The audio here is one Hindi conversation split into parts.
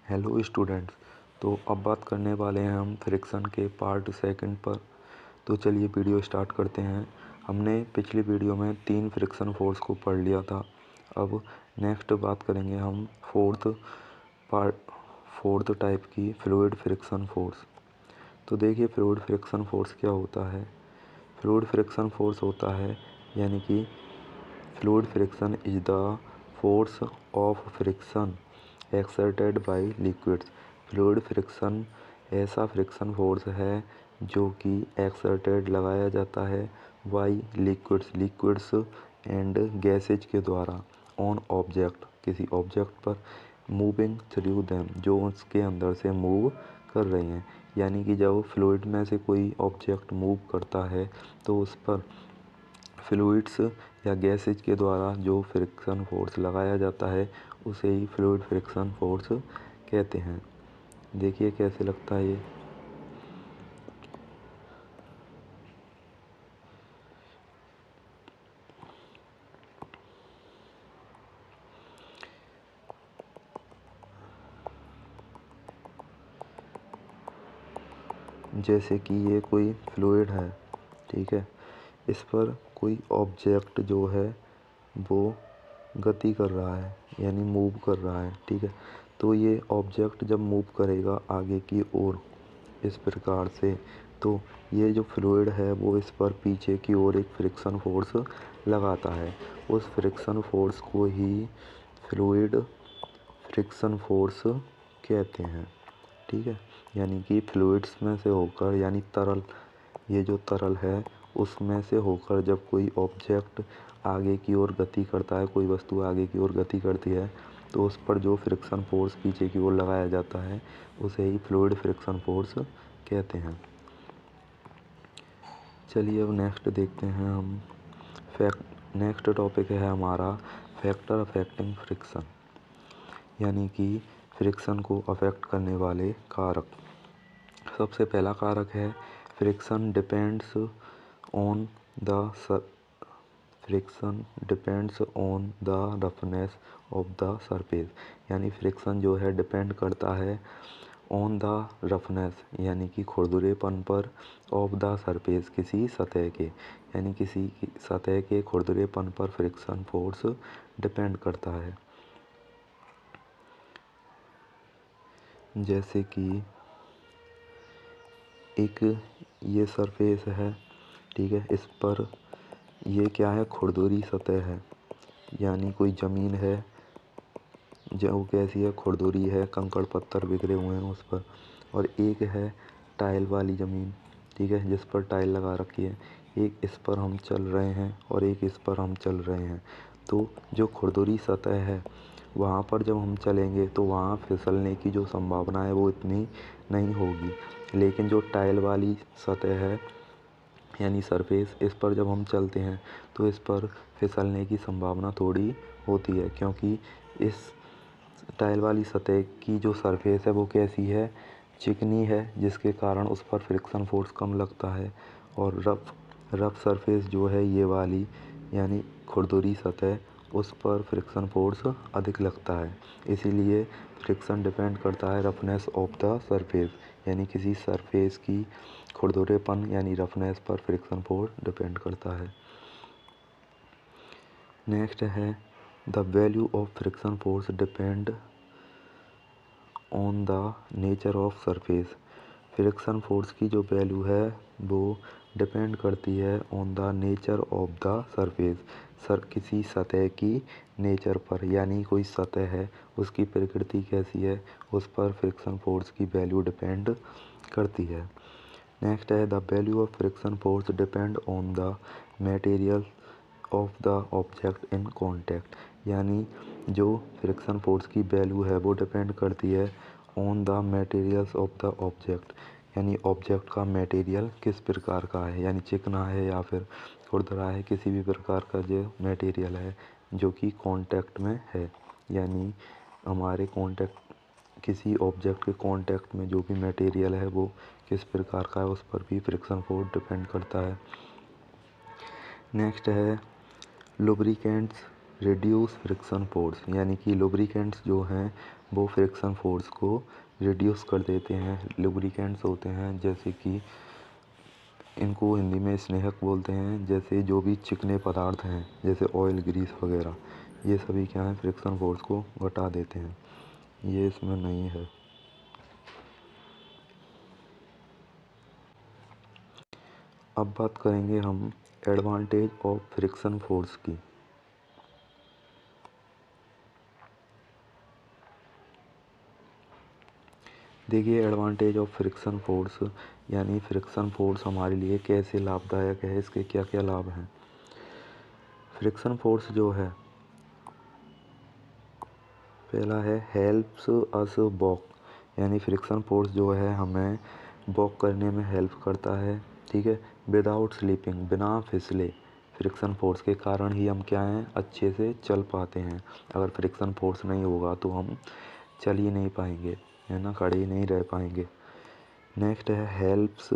Hello students. तो अब बात करने वाले हैं हम फ्रिक्शन के पार्ट सेकंड पर। तो चलिए वीडियो स्टार्ट करते हैं। हमने पिछली वीडियो में 3 फ्रिक्शन फोर्स को पढ़ लिया था। अब नेक्स्ट बात करेंगे हम फोर्थ टाइप की फ्लूइड फ्रिक्शन फोर्स। तो देखिए फ्लूइड फ्रिक्शन फोर्स क्या होता है। फ्लूइड फ्रिक्शन फोर्स होता है यानी कि fluid friction is the force of friction exerted by liquids. Fluid friction ऐसा फ्रिक्शन फोर्स है जो कि एक्सर्टेड लगाया जाता है बाय लिक्विड्स एंड गैसेज के द्वारा ऑन ऑब्जेक्ट किसी ऑब्जेक्ट पर मूविंग थ्रू देम जो उसके अंदर से मूव कर रहे हैं। यानी कि जब फ्लूइड में से कोई ऑब्जेक्ट मूव करता है तो उस पर फ्लूइड्स या गैसेज के द्वारा जो फ्रिक्शन फोर्स लगाया जाता है उसे ही फ्लूइड फ्रिक्शन फोर्स कहते हैं। देखिए कैसे लगता है ये। जैसे कि ये कोई फ्लूइड है, ठीक है, इस पर कोई ऑब्जेक्ट जो है वो गति कर रहा है यानी मूव कर रहा है, ठीक है। तो ये ऑब्जेक्ट जब मूव करेगा आगे की ओर इस प्रकार से, तो ये जो फ्लूइड है वो इस पर पीछे की ओर एक फ्रिक्शन फोर्स लगाता है। उस फ्रिक्शन फोर्स को ही फ्लूइड फ्रिक्शन फोर्स कहते हैं, ठीक है। यानी कि फ्लूइड्स में से होकर यानी तरल, ये जो तरल है उसमें से होकर जब कोई ऑब्जेक्ट आगे की ओर गति करता है, कोई वस्तु आगे की ओर गति करती है तो उस पर जो फ्रिक्शन फोर्स पीछे की ओर लगाया जाता है उसे ही फ्लूइड फ्रिक्शन फोर्स कहते हैं। चलिए अब नेक्स्ट देखते हैं हम नेक्स्ट टॉपिक है हमारा फैक्टर अफेक्टिंग फ्रिक्शन, यानी कि फ्रिक्शन को अफेक्ट करने वाले कारक। सबसे पहला कारक है friction depends on the roughness of the surface. यानी फ्रिक्शन जो है डिपेंड करता है ऑन द रफनेस यानी कि खुरदुरेपन पर, ऑफ द सरफेस किसी सतह के, यानी किसी सतह के खुरदुरेपन पर फ्रिक्शन फोर्स डिपेंड करता है। जैसे कि एक ये सरफेस है, ठीक है, इस पर ये क्या है, खुरदुरी सतह है, यानी कोई ज़मीन है जो कैसी है, खुरदुरी है, कंकड़ पत्थर बिखरे हुए हैं उस पर। और एक है टाइल वाली ज़मीन, ठीक है, जिस पर टाइल लगा रखी है। एक इस पर हम चल रहे हैं और एक इस पर हम चल रहे हैं। तो जो खुरदुरी सतह है वहाँ पर जब हम चलेंगे तो वहाँ फिसलने की जो संभावना है वो इतनी नहीं होगी। लेकिन जो टाइल वाली सतह है यानी सरफेस, इस पर जब हम चलते हैं तो इस पर फिसलने की संभावना थोड़ी होती है, क्योंकि इस टाइल वाली सतह की जो सरफेस है वो कैसी है, चिकनी है, जिसके कारण उस पर फ्रिक्शन फोर्स कम लगता है। और रफ सरफेस जो है ये वाली यानी खुरदुरी सतह, उस पर फ्रिक्शन फोर्स अधिक लगता है। इसीलिए फ्रिक्शन डिपेंड करता है रफनेस ऑफ द सरफेस, यानी किसी सरफेस की खुरदुरेपन यानी रफनेस पर फ्रिक्शन फोर्स डिपेंड करता है। नेक्स्ट है the value of friction force depend on the nature of surface. Friction force की जो वैल्यू है वो डिपेंड करती है on the nature of the surface, किसी सतह की नेचर पर, यानी कोई सतह है उसकी प्रकृति कैसी है उस पर फ्रिक्शन फोर्स की वैल्यू डिपेंड करती है। नेक्स्ट है the value of friction force depend on the material of the object in contact. यानी जो फ्रिक्शन फोर्स की वैल्यू है वो डिपेंड करती है on the materials of the object, यानी ऑब्जेक्ट का मटेरियल किस प्रकार का है, यानी चिकना है या फिर खुरदरा है, किसी भी प्रकार का जो मटेरियल है जो कि कांटेक्ट में है, यानी हमारे कांटेक्ट किसी ऑब्जेक्ट के कांटेक्ट में जो भी मटेरियल है वो किस प्रकार का है उस पर भी फ्रिक्शन फोर्स डिपेंड करता है। नेक्स्ट है लुब्रिकेंट्स रिड्यूस फ्रिक्शन फोर्स, यानी कि लुब्रिकेंट्स जो हैं वो फ्रिक्शन फोर्स को रिड्यूस कर देते हैं। लुब्रिकेंट्स होते हैं जैसे कि इनको हिंदी में स्नेहक बोलते हैं, जैसे जो भी चिकने पदार्थ हैं जैसे ऑयल, ग्रीस वगैरह, ये सभी क्या है, फ्रिक्शन फोर्स को घटा देते हैं। ये इसमें नहीं है। अब बात करेंगे हम एडवांटेज ऑफ फ्रिक्शन फोर्स की। देखिए एडवांटेज ऑफ फ्रिक्शन फोर्स, यानी फ्रिक्शन फोर्स हमारे लिए कैसे लाभदायक है, इसके क्या क्या लाभ हैं। फ्रिक्शन फोर्स जो है, पहला है हेल्प्स अस वॉक, यानी फ्रिक्शन फोर्स जो है हमें वॉक करने में हेल्प करता है, ठीक है। विदाउट स्लीपिंग, बिना फिसले, फ्रिक्शन फोर्स के कारण ही हम क्या हैं, अच्छे से चल पाते हैं। अगर फ्रिक्शन फोर्स नहीं होगा तो हम चल ही नहीं पाएंगे, है ना, खड़े ही नहीं रह पाएंगे। नेक्स्ट है हेल्प्स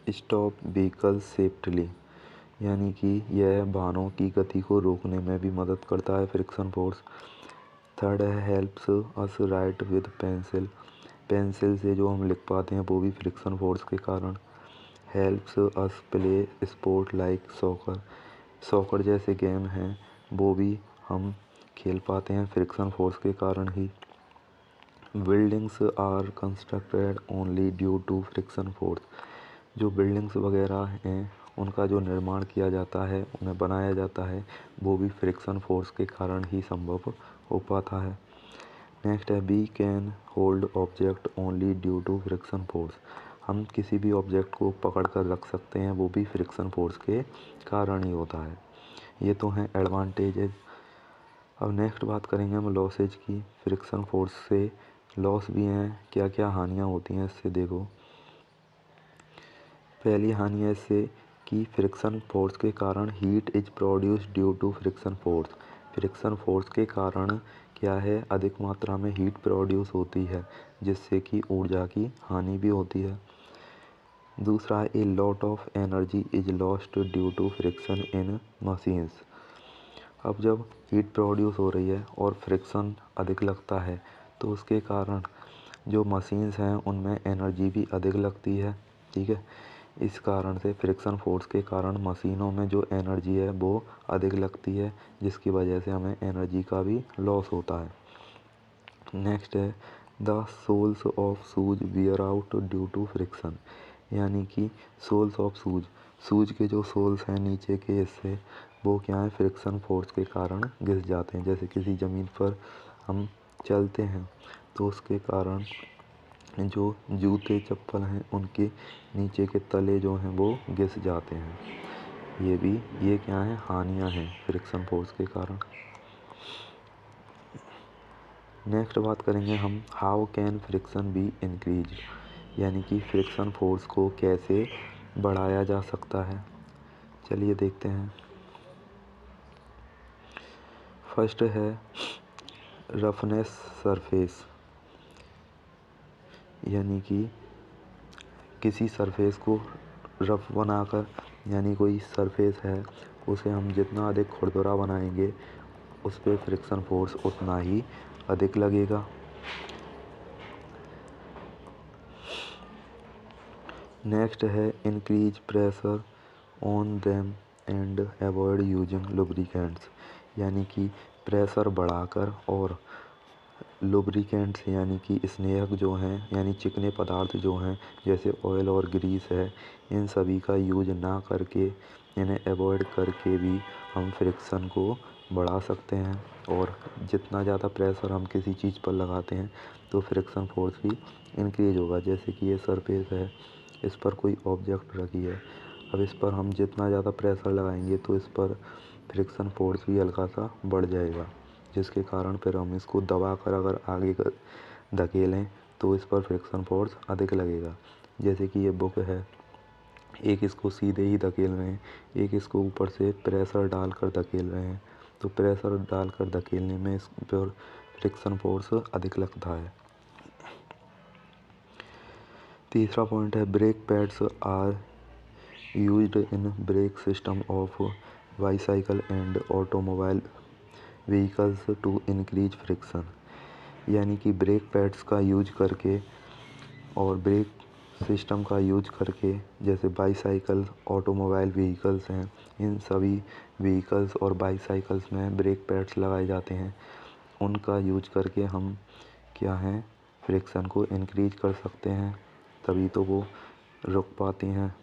स्टॉप व्हीकल सेफ्टली, यानी कि यह वाहनों की गति को रोकने में भी मदद करता है फ्रिक्शन फोर्स। थर्ड है helps us right with pencil, pencil से जो हम लिख पाते हैं वो भी फ्रिक्शन फोर्स के कारण। Helps us play sport like soccer, soccer जैसे गेम हैं वो भी हम खेल पाते हैं फ्रिक्शन फोर्स के कारण ही। Buildings are constructed only due to friction force, जो बिल्डिंग्स वगैरह हैं उनका जो निर्माण किया जाता है, उन्हें बनाया जाता है, वो भी फ्रिक्शन फोर्स के कारण ही संभव हो पाता है। नेक्स्ट है we can hold object only due to friction force, हम किसी भी ऑब्जेक्ट को पकड़ कर रख सकते हैं, वो भी फ्रिक्शन फोर्स के कारण ही होता है। ये तो हैं एडवांटेजेस। अब नेक्स्ट बात करेंगे हम लॉसेज की। फ्रिक्शन फोर्स से लॉस भी हैं, क्या क्या हानियाँ होती हैं इससे देखो। पहली हानि है इससे कि फ्रिक्शन फोर्स के कारण heat is produced due to friction force, friction force के कारण क्या है, अधिक मात्रा में हीट प्रोड्यूस होती है, जिससे कि ऊर्जा की हानि भी होती है। दूसरा है a lot of energy is lost due to friction in machines, अब जब हीट प्रोड्यूस हो रही है और फ्रिक्शन अधिक लगता है तो उसके कारण जो मशीन्स हैं उनमें एनर्जी भी अधिक लगती है, ठीक है। इस कारण से फ्रिक्शन फोर्स के कारण मशीनों में जो एनर्जी है वो अधिक लगती है, जिसकी वजह से हमें एनर्जी का भी लॉस होता है। नेक्स्ट है the soles of shoes wear out due to friction, यानी कि सोल्स ऑफ शूज, शूज के जो सोल्स हैं नीचे के हिस्से, वो क्या है, फ्रिक्शन फोर्स के कारण घिस जाते हैं। जैसे किसी ज़मीन पर हम चलते हैं तो उसके कारण जो जूते चप्पल हैं उनके नीचे के तले जो हैं वो घिस जाते हैं। ये क्या है, हानियाँ हैं फ्रिक्शन फोर्स के कारण। नेक्स्ट बात करेंगे हम how can friction be increase, यानी कि फ्रिक्शन फोर्स को कैसे बढ़ाया जा सकता है। चलिए देखते हैं। फर्स्ट है रफनेस सरफेस, यानी कि किसी सरफेस को रफ बनाकर, यानी कोई सरफेस है उसे हम जितना अधिक खुरदुरा बनाएंगे उस पर फ्रिक्शन फोर्स उतना ही अधिक लगेगा। नेक्स्ट है increase pressure on them and avoid using lubricants, यानी कि प्रेशर बढ़ाकर और लुब्रिकेंट्स यानी कि स्नेहक जो हैं, यानी चिकने पदार्थ जो हैं जैसे ऑयल और ग्रीस है, इन सभी का यूज ना करके, इन्हें अवॉइड करके भी हम फ्रिक्शन को बढ़ा सकते हैं। और जितना ज़्यादा प्रेशर हम किसी चीज़ पर लगाते हैं तो फ्रिक्शन फोर्स भी इंक्रीज होगा। जैसे कि ये सरफेस है, इस पर कोई ऑब्जेक्ट रखी है, अब इस पर हम जितना ज़्यादा प्रेशर लगाएंगे तो इस पर फ्रिक्शन फोर्स भी हल्का सा बढ़ जाएगा, जिसके कारण फिर हम इसको दबाकर अगर आगे धकेलें तो इस पर फ्रिक्शन फोर्स अधिक लगेगा। जैसे कि ये बुक है, एक इसको सीधे ही धकेल रहे हैं, एक इसको ऊपर से प्रेशर डालकर धकेल रहे हैं, तो प्रेशर डालकर धकेलने में इस पर फ्रिक्शन फोर्स अधिक लगता है। तीसरा पॉइंट है brake pads are used in brake system of bicycle and automobile vehicles to increase friction, यानी कि ब्रेक पैड्स का यूज करके और ब्रेक सिस्टम का यूज करके, जैसे बाईसाइकिल, ऑटोमोबाइल व्हीकल्स हैं, इन सभी व्हीकल्स और बाईसाइकिल्स में ब्रेक पैड्स लगाए जाते हैं। उनका यूज करके हम क्या हैं, फ्रिक्शन को इंक्रीज कर सकते हैं, तभी तो वो रुक पाती हैं,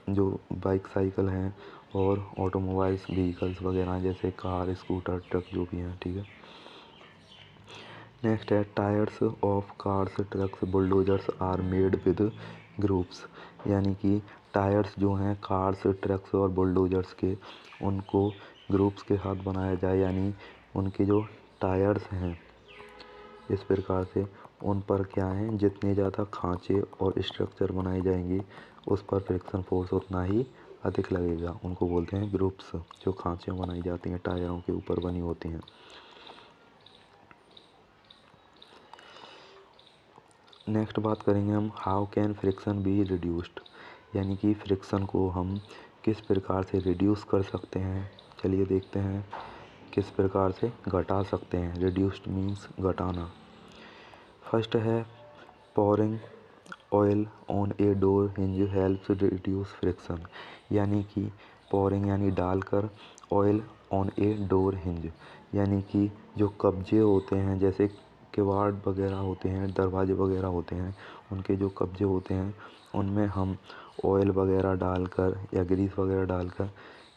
जो बाइक साइकिल हैं और ऑटोमोबाइल्स व्हीकल्स वगैरह जैसे कार, स्कूटर, ट्रक जो भी हैं। ठीक है। नेक्स्ट है tyres of cars, trucks, bulldozers are made with grooves, यानी कि टायर्स जो हैं कार्स, ट्रक्स और बुलडोजर्स के, उनको ग्रुप्स के साथ बनाया जाए, यानी उनके जो टायर्स हैं इस प्रकार से उन पर क्या है, जितने ज़्यादा खांचे और स्ट्रक्चर बनाए जाएंगे उस पर फ्रिक्शन फोर्स उतना ही अधिक लगेगा। उनको बोलते हैं ग्रुप्स, जो खांचे बनाई जाती हैं टायरों के ऊपर बनी होती हैं। नेक्स्ट बात करेंगे हम how can friction be reduced, यानी कि फ्रिक्शन को हम किस प्रकार से रिड्यूस कर सकते हैं। चलिए देखते हैं किस प्रकार से घटा सकते हैं। रिड्यूस्ड मीन्स घटाना। फर्स्ट है pouring oil on a door hinge helps reduce friction, यानी कि pouring यानी डालकर, oil on a door hinge, यानी कि जो कब्जे होते हैं, जैसे किवाड़ वगैरह होते हैं, दरवाजे वगैरह होते हैं, उनके जो कब्जे होते हैं उनमें हम ऑयल वगैरह डालकर या ग्रीस वगैरह डालकर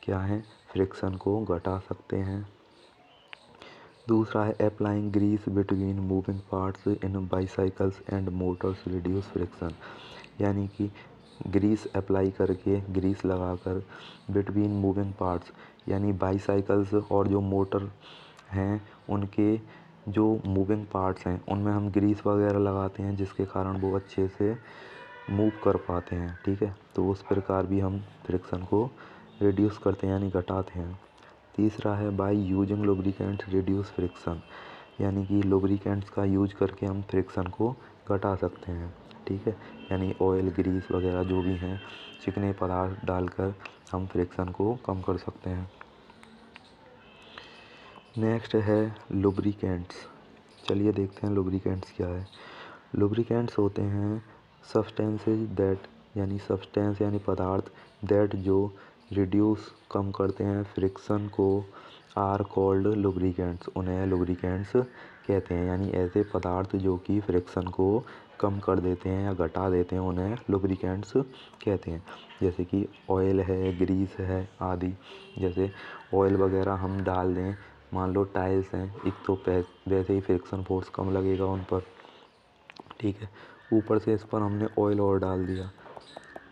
क्या है, फ्रिक्शन को घटा सकते हैं। दूसरा है applying grease between moving parts in bicycles and motors reduce friction, यानी कि ग्रीस अप्लाई करके, ग्रीस लगाकर बिटवीन मूविंग पार्ट्स, यानी बाईसाइकिल्स और जो मोटर हैं उनके जो मूविंग पार्ट्स हैं उनमें हम ग्रीस वगैरह लगाते हैं, जिसके कारण वो अच्छे से मूव कर पाते हैं। ठीक है, तो उस प्रकार भी हम फ्रिक्शन को रिड्यूस करते हैं, यानी घटाते हैं। तीसरा है by using lubricants reduce friction, यानी कि लुब्रिकेंट्स का यूज करके हम फ्रिक्शन को घटा सकते हैं। ठीक है, यानी ऑयल, ग्रीस वगैरह जो भी हैं, चिकने पदार्थ डालकर हम फ्रिक्शन को कम कर सकते हैं। नेक्स्ट है लुब्रिकेंट्स। चलिए देखते हैं लुब्रिकेंट्स क्या है। लुब्रिकेंट्स होते हैं सब्सटेंसेज दैट, यानी सब्सटेंस यानी पदार्थ, दैट जो रिड्यूस कम करते हैं फ्रिक्शन को, आर कॉल्ड लुब्रिकेंट्स, उन्हें लुब्रिकेंट्स कहते हैं। यानी ऐसे पदार्थ जो कि फ्रिक्शन को कम कर देते हैं या घटा देते हैं उन्हें लुब्रिकेंट्स कहते हैं। जैसे कि ऑयल है, ग्रीस है आदि। जैसे ऑयल वगैरह हम डाल दें, मान लो टाइल्स हैं, एक तो वैसे ही फ्रिक्शन फोर्स कम लगेगा उन पर। ठीक है, ऊपर से इस पर हमने ऑयल और डाल दिया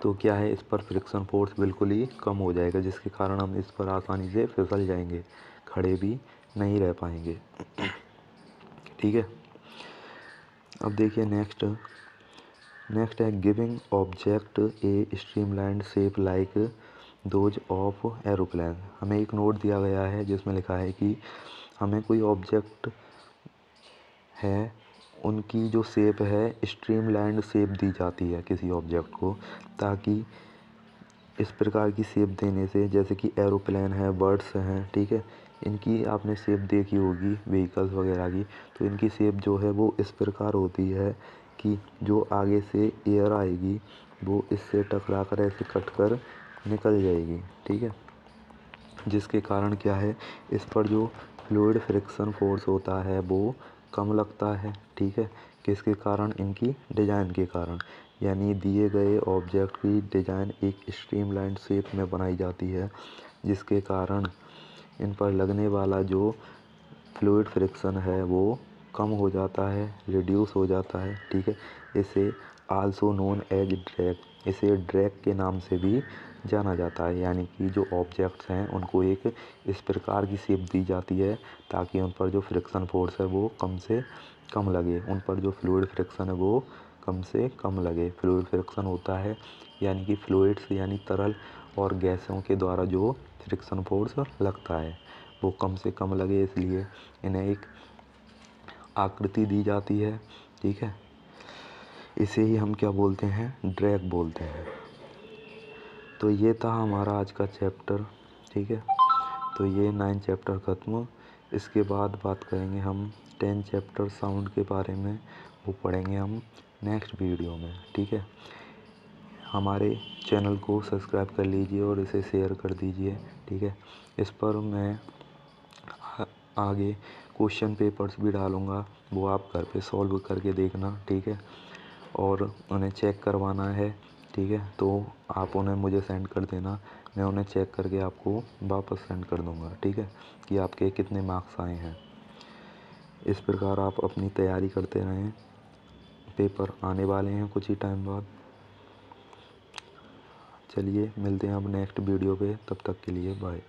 तो क्या है, इस पर फ्रिक्शन फोर्स बिल्कुल ही कम हो जाएगा, जिसके कारण हम इस पर आसानी से फिसल जाएंगे, खड़े भी नहीं रह पाएंगे। ठीक है, अब देखिए नेक्स्ट है giving object A streamlined shape like those of aeroplane. हमें एक नोट दिया गया है जिसमें लिखा है कि हमें कोई ऑब्जेक्ट है, उनकी जो शेप है स्ट्रीमलाइंड शेप दी जाती है किसी ऑब्जेक्ट को, ताकि इस प्रकार की शेप देने से, जैसे कि एरोप्लेन है, बर्ड्स हैं, ठीक है, इनकी आपने शेप देखी होगी व्हीकल्स वगैरह की, तो इनकी शेप जो है वो इस प्रकार होती है कि जो आगे से एयर आएगी वो इससे टकरा कर ऐसे कट कर निकल जाएगी। ठीक है, जिसके कारण क्या है, इस पर जो फ्लूइड फ्रिक्शन फोर्स होता है वो कम लगता है। ठीक है, किसके कारण, इनकी डिज़ाइन के कारण, यानी दिए गए ऑब्जेक्ट की डिज़ाइन एक स्ट्रीमलाइन शेप में बनाई जाती है, जिसके कारण इन पर लगने वाला जो फ्लूइड फ्रिक्शन है वो कम हो जाता है, रिड्यूस हो जाता है। ठीक है, इसे आल्सो नोन एज ड्रैग, इसे ड्रैग के नाम से भी जाना जाता है। यानी कि जो ऑब्जेक्ट्स हैं उनको एक इस प्रकार की शेप दी जाती है ताकि उन पर जो फ्रिक्शन फोर्स है वो कम से कम लगे, उन पर जो फ्लूइड फ्रिक्शन है वो कम से कम लगे। फ्लूइड फ्रिक्शन होता है यानी कि फ्लूइड्स यानी तरल और गैसों के द्वारा जो फ्रिक्शन फोर्स लगता है वो कम से कम लगे, इसलिए इन्हें एक आकृति दी जाती है। ठीक है, इसे ही हम क्या बोलते हैं, ड्रैग बोलते हैं। तो ये था हमारा आज का चैप्टर। ठीक है, तो तो ये 9 चैप्टर ख़त्म। इसके बाद बात करेंगे हम 10 चैप्टर साउंड के बारे में, वो पढ़ेंगे हम नेक्स्ट वीडियो में, ठीक है। हमारे चैनल को सब्सक्राइब कर लीजिए और इसे शेयर कर दीजिए, ठीक है। इस पर मैं आगे क्वेश्चन पेपर्स भी डालूँगा, वो आप घर पे सॉल्व करके देखना, ठीक है। और उन्हें चेक करवाना है, ठीक है, तो आप उन्हें मुझे सेंड कर देना, मैं उन्हें चेक करके आपको वापस सेंड कर दूँगा, ठीक है, कि आपके कितने मार्क्स आए हैं। इस प्रकार आप अपनी तैयारी करते रहें, पेपर आने वाले हैं कुछ ही टाइम बाद। चलिए मिलते हैं अब नेक्स्ट वीडियो पे, तब तक के लिए बाय।